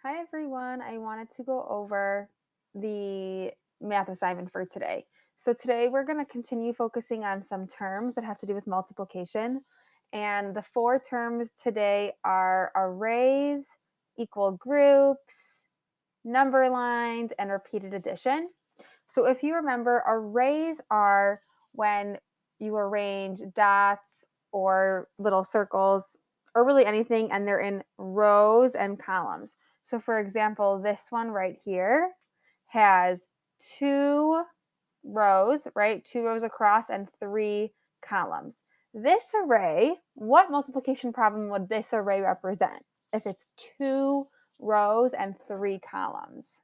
Hi everyone. I wanted to go over the math assignment for today. So today we're going to continue focusing on some terms that have to do with multiplication. And the four terms today are arrays, equal groups, number lines, and repeated addition. So if you remember, arrays are when you arrange dots or little circles or really anything, and they're in rows and columns. So for example, this one right here has two rows, right? Two rows across and three columns. This array, what multiplication problem would this array represent if it's two rows and three columns?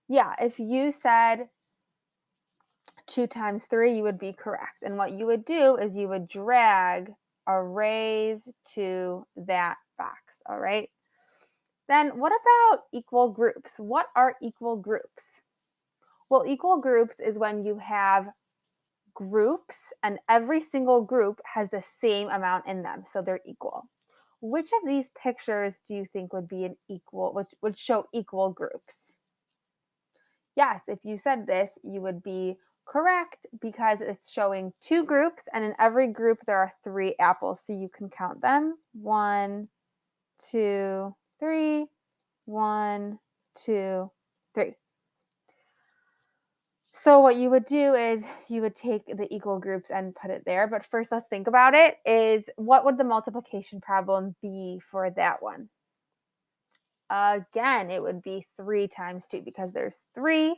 Yeah, if you said 2 times 3, you would be correct. And what you would do is you would drag arrays to that box, all right? Then what about equal groups? What are equal groups? Well, equal groups is when you have groups and every single group has the same amount in them, so they're equal. Which of these pictures do you think would be an equal, which would show equal groups? Yes, if you said this, you would be correct because it's showing two groups, and in every group there are three apples. So you can count them. One, two, three. One, two, three. So what you would do is you would take the equal groups and put it there. But first, let's think about it. Is what would the multiplication problem be for that one? Again, it would be 3 times 2 because there's 3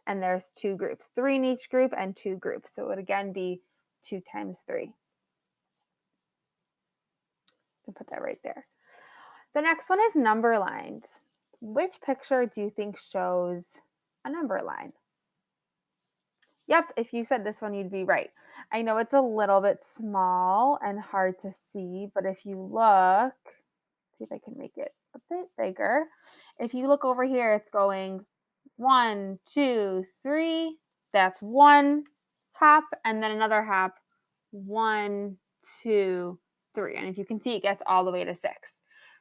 and there's two groups, 3 in each group and two groups. So it would again be 2 times 3. So put that right there. The next one is number lines. Which picture do you think shows a number line? Yep, if you said this one, you'd be right. I know it's a little bit small and hard to see, but if you look, see if I can make it a bit bigger. If you look over here, it's going 1, 2, 3. That's one hop, and then another hop. 1, 2, 3. And if you can see, it gets all the way to 6.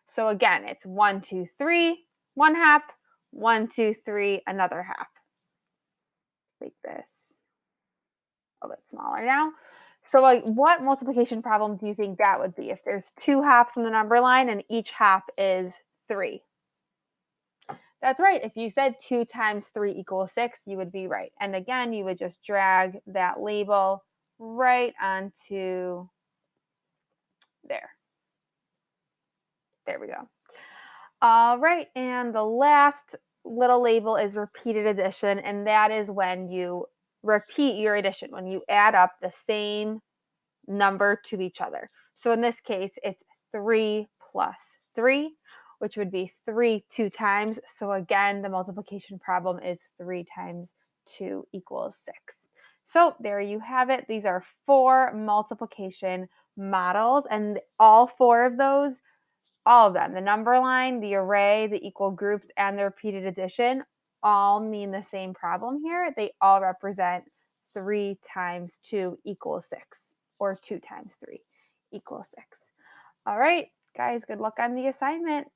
So again, it's 1, 2, 3, one hop, 1, 2, 3, another hop. Like this. A bit smaller now. So, like, what multiplication problem do you think that would be if there's two hops in the number line and each hop is 3? That's right. If you said 2 times 3 equals 6, you would be right. And again, you would just drag that label right onto there. There we go. All right. And the last little label is repeated addition. And that is when you repeat your addition, when you add up the same number to each other. So in this case, it's 3 plus 3, which would be 3 two times. So again, the multiplication problem is 3 times 2 equals 6. So there you have it. These are four multiplication models, and all four of those, all of them, the number line, the array, the equal groups, and the repeated addition, all mean the same problem here. They all represent 3 times 2 equals 6, or 2 times 3 equals 6. All right, guys, good luck on the assignment.